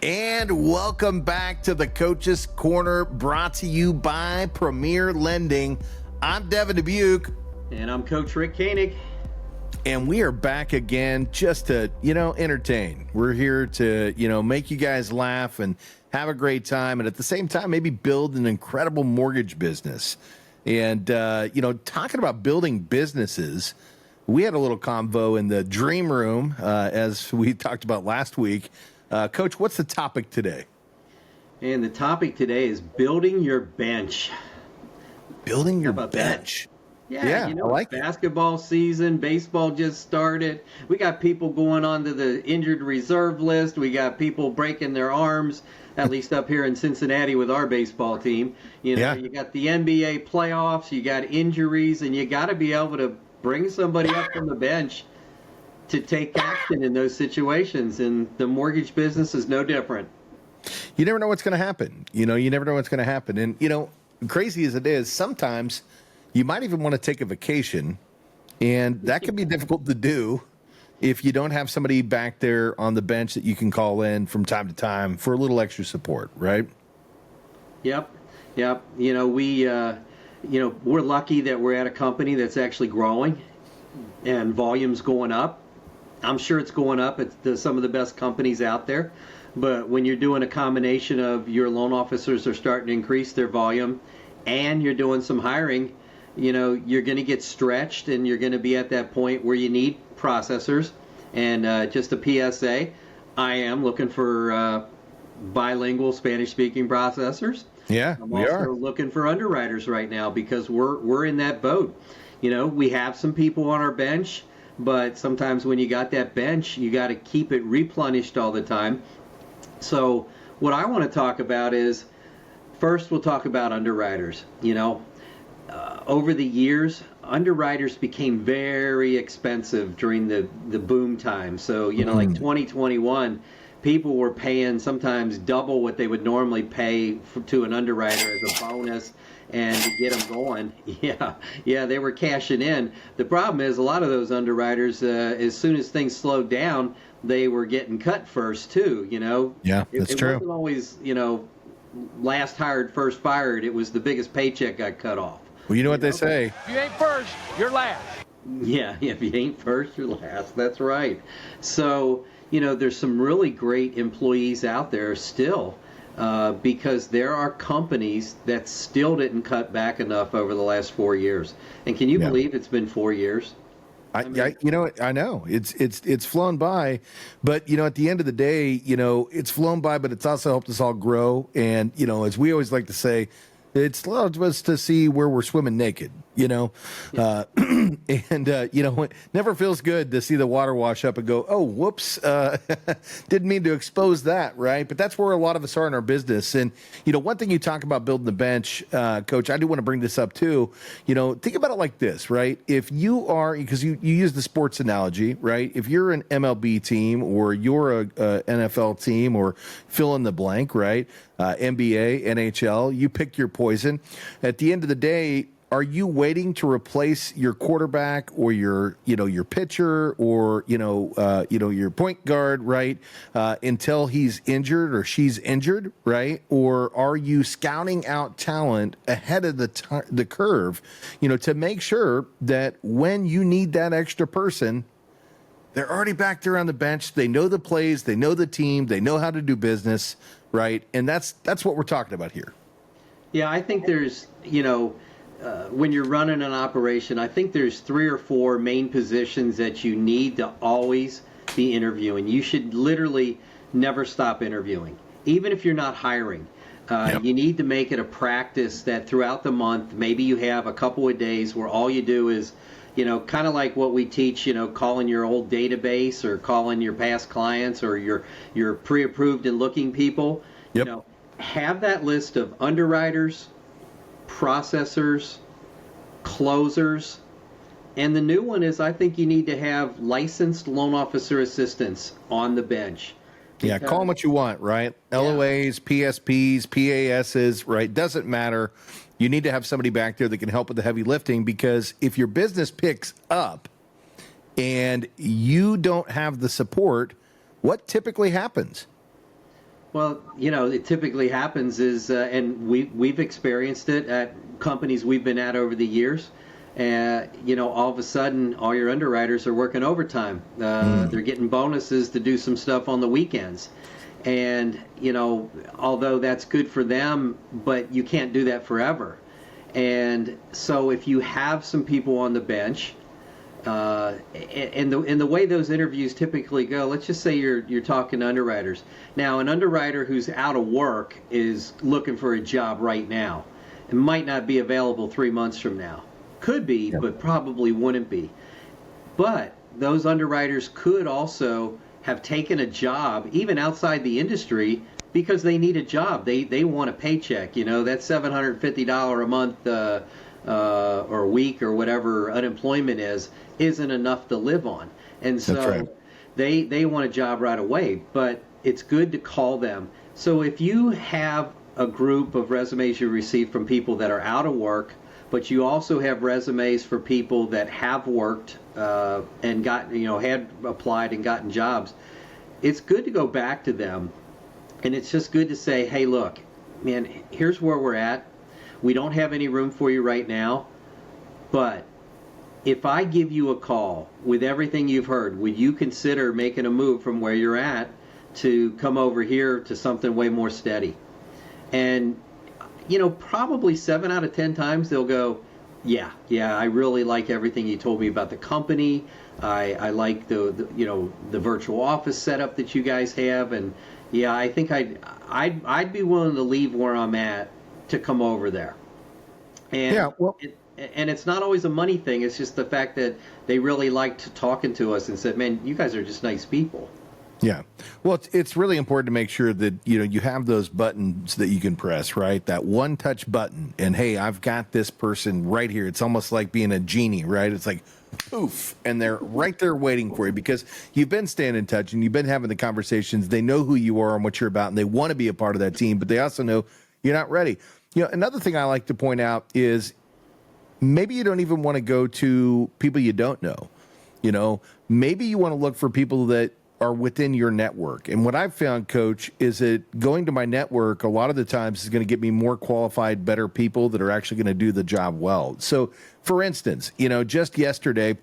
And welcome back to the Coach's Corner, brought to you by Premier Lending. I'm Devin Dubuque. And I'm Coach Rick Koenig. And we are back again just to, entertain. We're here to, make you guys laugh and have a great time. And at the same time, maybe build an incredible mortgage business. And, talking about building businesses, we had a little convo in the dream room, as we talked about last week. Coach, what's the topic today? And the topic today is building your bench. Building your bench. Yeah, I like basketball season, baseball just started. We got people going on to the injured reserve list. We got people breaking their arms, at least up here in Cincinnati with our baseball team. You got the NBA playoffs, you got injuries, and you got to be able to bring somebody up from the bench to take action in those situations, and the mortgage business is no different. You never know what's going to happen. You never know what's going to happen. And, crazy as it is, sometimes you might even want to take a vacation, and that can be difficult to do if you don't have somebody back there on the bench that you can call in from time to time for a little extra support, right? Yep. We're lucky that we're at a company that's actually growing and volume's going up. I'm sure it's going up at some of the best companies out there. But when you're doing a combination of your loan officers are starting to increase their volume and you're doing some hiring, you're going to get stretched and you're going to be at that point where you need processors. And just a PSA, I am looking for bilingual Spanish-speaking processors. Yeah, I'm also looking for underwriters right now because we're in that boat. We have some people on our bench, but sometimes when you got that bench, you got to keep it replenished all the time. So what I want to talk about is, first we'll talk about underwriters. Over the years, underwriters became very expensive during the boom time. So, like 2021, people were paying sometimes double what they would normally pay to an underwriter as a bonus and to get them going. Yeah, they were cashing in. The problem is a lot of those underwriters, as soon as things slowed down, they were getting cut first too, Yeah, that's true. It wasn't always, last hired, first fired. It was the biggest paycheck got cut off. Well, you know what they say. If you ain't first, you're last. Yeah, if you ain't first, you're last. That's right. So, there's some really great employees out there still because there are companies that still didn't cut back enough over the last 4 years. And can you believe it's been 4 years? I know it's flown by, but at the end of the day, it's flown by, but it's also helped us all grow. And as we always like to say, it's allowed us to see where we're swimming naked, and it never feels good to see the water wash up and go, oh, whoops, didn't mean to expose that, right? But that's where a lot of us are in our business. And, one thing you talk about building the bench, Coach, I do want to bring this up too. Think about it like this, right? If you are, because you use the sports analogy, right? If you're an MLB team or you're a NFL team or fill in the blank, right? NBA, NHL, you pick your poison. At the end of the day, are you waiting to replace your quarterback or your pitcher or your point guard, right? Until he's injured or she's injured, right? Or are you scouting out talent ahead of the curve, to make sure that when you need that extra person, they're already back there on the bench. They know the plays, they know the team, they know how to do business, right? And that's what we're talking about here. Yeah, I think there's, when you're running an operation, I think there's 3 or 4 main positions that you need to always be interviewing. You should literally never stop interviewing, even if you're not hiring. You need to make it a practice that throughout the month, maybe you have a couple of days where all you do is, kind of like what we teach, calling your old database or calling your past clients or your pre-approved and looking people. Yep. Have that list of underwriters, processors, closers, and the new one is I think you need to have licensed loan officer assistants on the bench. Yeah, call them what you want, right? LOAs, PSPs, PASs, right? Doesn't matter. You need to have somebody back there that can help with the heavy lifting, because if your business picks up and you don't have the support, what typically happens? Well, it typically happens is, and we've experienced it at companies we've been at over the years. All of a sudden, all your underwriters are working overtime. They're getting bonuses to do some stuff on the weekends. And, although that's good for them, but you can't do that forever. And so if you have some people on the bench, and the way those interviews typically go, let's just say you're talking to underwriters. Now, an underwriter who's out of work is looking for a job right now. It might not be available 3 months from now. Could be, but probably wouldn't be. But those underwriters could also have taken a job, even outside the industry, because they need a job. They want a paycheck. That $750 a month or a week or whatever unemployment isn't enough to live on. And so they want a job right away. But it's good to call them. So if you have a group of resumes you receive from people that are out of work, but you also have resumes for people that have worked and had applied and gotten jobs, it's good to go back to them. And it's just good to say, hey, look, man, here's where we're at. We don't have any room for you right now. But if I give you a call with everything you've heard, would you consider making a move from where you're at to come over here to something way more steady? And probably 7 out of 10 times they'll go, yeah, I really like everything you told me about the company. I like the virtual office setup that you guys have, and yeah, I think I'd be willing to leave where I'm at to come over there. And and it's not always a money thing. It's just the fact that they really liked talking to us and said, man, you guys are just nice people. Yeah. Well, it's really important to make sure that, you have those buttons that you can press, right? That one touch button. And hey, I've got this person right here. It's almost like being a genie, right? It's like poof, and they're right there waiting for you because you've been staying in touch and you've been having the conversations. They know who you are and what you're about, and they want to be a part of that team, but they also know you're not ready. Another thing I like to point out is maybe you don't even want to go to people you don't know. Maybe you want to look for people that are within your network. And what I've found, Coach, is that going to my network a lot of the times is going to get me more qualified, better people that are actually going to do the job well. So, for instance, just yesterday,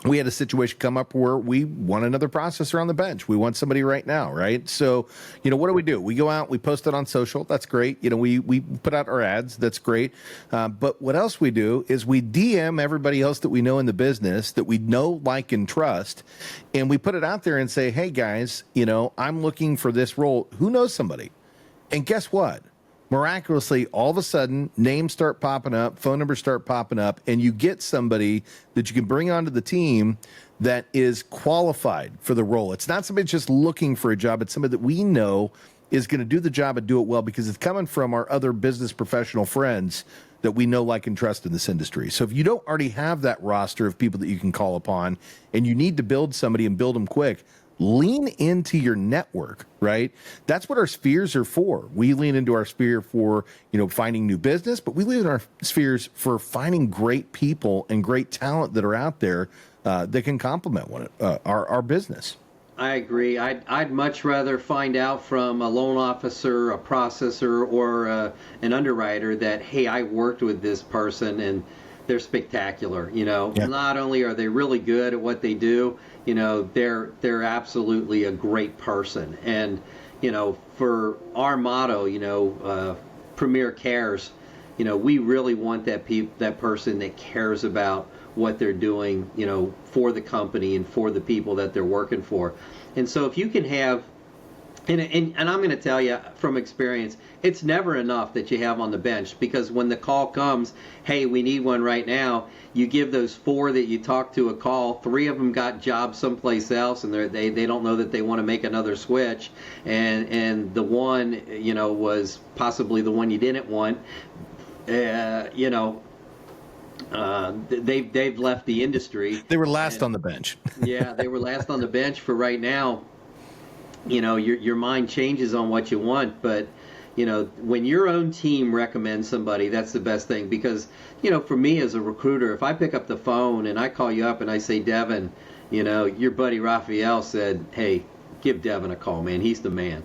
we had a situation come up where we want another processor on the bench. We want somebody right now, right? So, what do? We go out, we post it on social. That's great. We put out our ads. That's great. But what else we do is we DM everybody else that we know in the business that we know, like, and trust. And we put it out there and say, hey, guys, I'm looking for this role. Who knows somebody? And guess what? Miraculously, all of a sudden, names start popping up, phone numbers start popping up, and you get somebody that you can bring onto the team that is qualified for the role. It's not somebody just looking for a job. It's somebody that we know is going to do the job and do it well because it's coming from our other business professional friends that we know, like, and trust in this industry. So if you don't already have that roster of people that you can call upon and you need to build somebody and build them quick, lean into your network, right? That's what our spheres are for. We lean into our sphere for, finding new business, but we lean in our spheres for finding great people and great talent that are out there that can complement our business. I agree. I'd much rather find out from a loan officer, a processor, or an underwriter that, hey, I worked with this person and they're spectacular. Not only are they really good at what they do, they're absolutely a great person. And, for our motto, Premier Cares, we really want that person that cares about what they're doing, for the company and for the people that they're working for. And so if you can have, and I'm going to tell you from experience, it's never enough that you have on the bench, because when the call comes, hey, we need one right now, you give those 4 that you talk to a call, 3 of them got jobs someplace else, and they don't know that they want to make another switch, and the one, was possibly the one you didn't want, they've left the industry. They were last on the bench. Yeah, they were last on the bench for right now. Your mind changes on what you want, but when your own team recommends somebody, that's the best thing. Because for me as a recruiter, if I pick up the phone and I call you up and I say, Devin, your buddy Raphael said, hey, give Devin a call, man, he's the man.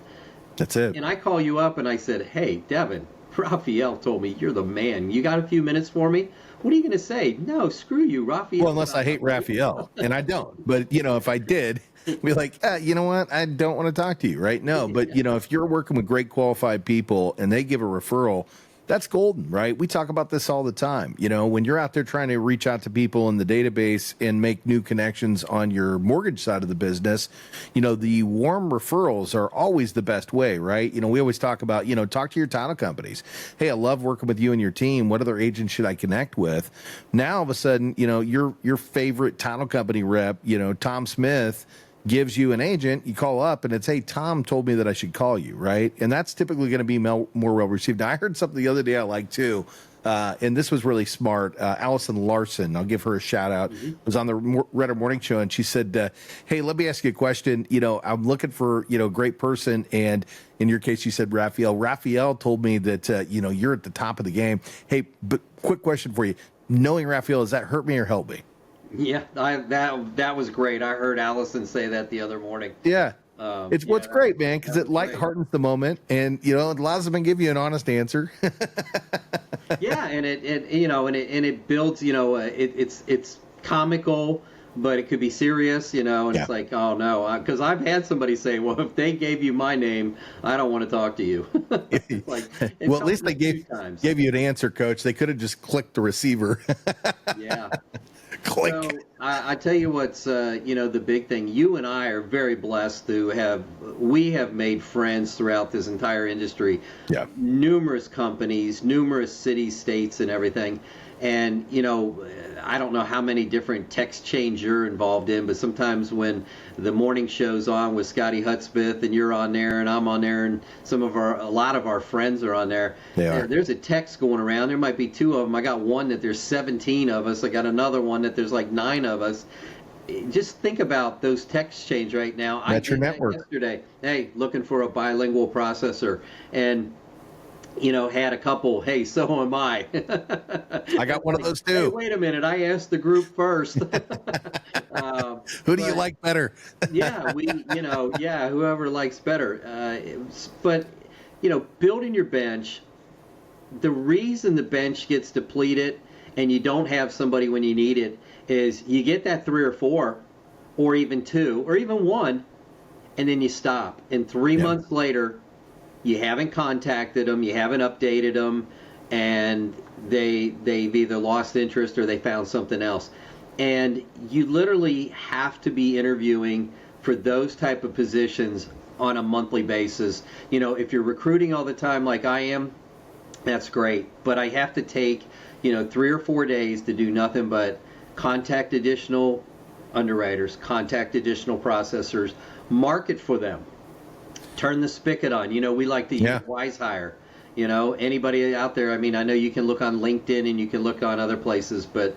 That's it. And I call you up and I said, hey, Devin, Raphael told me you're the man. You got a few minutes for me? What are you going to say? No, screw you, Raphael. Well, unless I hate Raphael, and I don't. But, if I did, be like, you know what? I don't want to talk to you, right? No, but, if you're working with great qualified people and they give a referral, that's golden, right? We talk about this all the time. When you're out there trying to reach out to people in the database and make new connections on your mortgage side of the business, the warm referrals are always the best way, right? We always talk about, talk to your title companies. Hey, I love working with you and your team. What other agents should I connect with? Now, all of a sudden, your favorite title company rep, Tom Smith, gives you an agent, you call up and it's, hey, Tom told me that I should call you, right? And that's typically going to be more well received. Now, I heard something the other day I liked too, and this was really smart. Allison Larson, I'll give her a shout out, was on the Redder Morning Show, and she said, hey, let me ask you a question. I'm looking for, a great person, and in your case, you said Raphael. Raphael told me that, you're at the top of the game. Hey, but quick question for you. Knowing Raphael, does that hurt me or help me? Yeah, that was great. I heard Allison say that the other morning. Yeah. It's what's great, man, because it lightheartens the moment, and it allows them to give you an honest answer. Yeah, and it builds. It's comical, but it could be serious. And it's like, oh no, because I've had somebody say, well, if they gave you my name, I don't want to talk to you. Well, at least they gave you an answer, Coach. They could have just clicked the receiver. Yeah. Click. So I tell you what's the big thing. You and I are very blessed to have made friends throughout this entire industry. Yeah. Numerous companies, numerous cities, states, and everything. And I don't know how many different text chains you're involved in, but sometimes when the morning show's on with Scotty Hudspeth and you're on there and I'm on there and a lot of our friends are on there. There's a text going around. There might be two of them. I got one that there's 17 of us. I got another one that there's like 9 of us. Just think about those text chains right now. That's your network. Yesterday, hey, looking for a bilingual processor, and had a couple, hey, so am I. I got one of those too. Hey, wait a minute, I asked the group first. Who do you like better? Whoever likes better. But building your bench, the reason the bench gets depleted and you don't have somebody when you need it is you get that 3 or 4 or even 2 or even 1, and then you stop. And 3 months later, you haven't contacted them, you haven't updated them, and they've either lost interest or they found something else. And you literally have to be interviewing for those type of positions on a monthly basis. If you're recruiting all the time like I am, that's great. But I have to take, 3 or 4 days to do nothing but contact additional underwriters, contact additional processors, market for them. Turn the spigot on. We like to use WiseHire. Anybody out there, I know you can look on LinkedIn and you can look on other places, but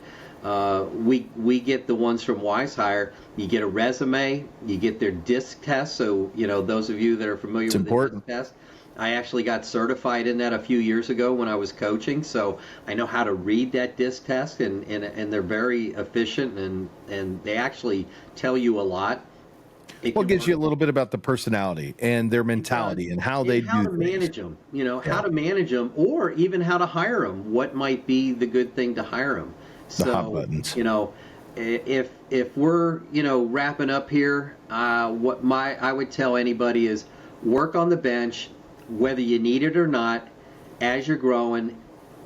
we get the ones from WiseHire. You get a resume, you get their DISC test. So, those of you that are familiar with the DISC test, I actually got certified in that a few years ago when I was coaching. So I know how to read that DISC test, and they're very efficient, and they actually tell you a lot. It gives you a little bit about the personality and their mentality and how they do how to manage them, how to manage them, or even how to hire them. What might be the good thing to hire them? The hot buttons. If we're wrapping up here, I would tell anybody is work on the bench, whether you need it or not. As you're growing,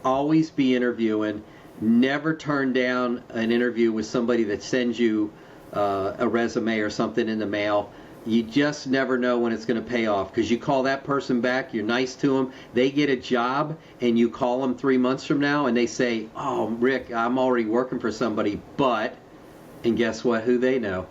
always be interviewing. Never turn down an interview with somebody that sends you a resume or something in the mail. You just never know when it's going to pay off, because you call that person back, you're nice to them, they get a job, and you call them 3 months from now and they say, oh, Rick, I'm already working for somebody, and guess what? Who they know?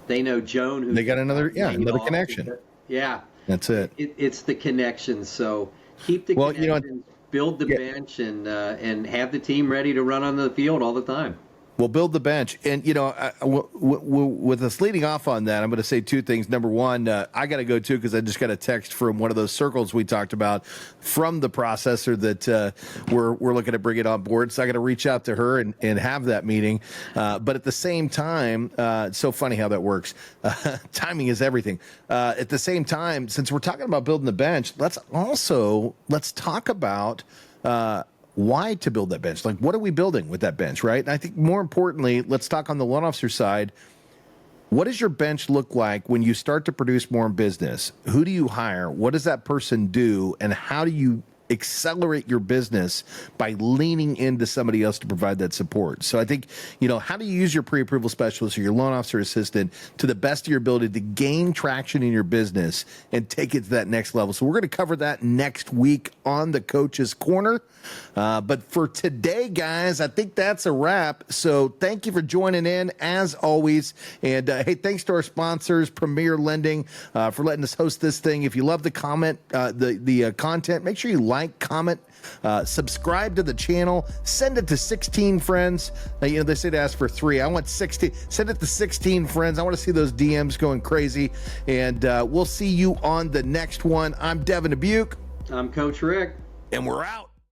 They know Joan. They got another connection. Yeah. That's it. It's the connections. So keep the connections, build the bench, and have the team ready to run on the field all the time. We'll build the bench. And, with us leading off on that, I'm going to say two things. Number one, I got to go too, because I just got a text from one of those circles we talked about from the processor that we're looking to bring it on board. So I got to reach out to her and have that meeting. But at the same time, it's so funny how that works. Timing is everything. At the same time, since we're talking about building the bench, let's talk about why to build that bench. Like, what are we building with that bench, right? And I think more importantly, let's talk on the loan officer side. What does your bench look like when you start to produce more in business? Who do you hire? What does that person do? And how do you accelerate your business by leaning into somebody else to provide that support? So I think, how do you use your pre-approval specialist or your loan officer assistant to the best of your ability to gain traction in your business and take it to that next level? So we're going to cover that next week on the Coach's Corner. But for today, guys, I think that's a wrap. So thank you for joining in, as always. And hey, thanks to our sponsors, Premier Lending, for letting us host this thing. If you love the content, make sure you like, comment, subscribe to the channel, send it to 16 friends. They say to ask for 3. I want 60. Send it to 16 friends. I want to see those DMs going crazy. And we'll see you on the next one. I'm Devin Dubuque. I'm Coach Rick. And we're out.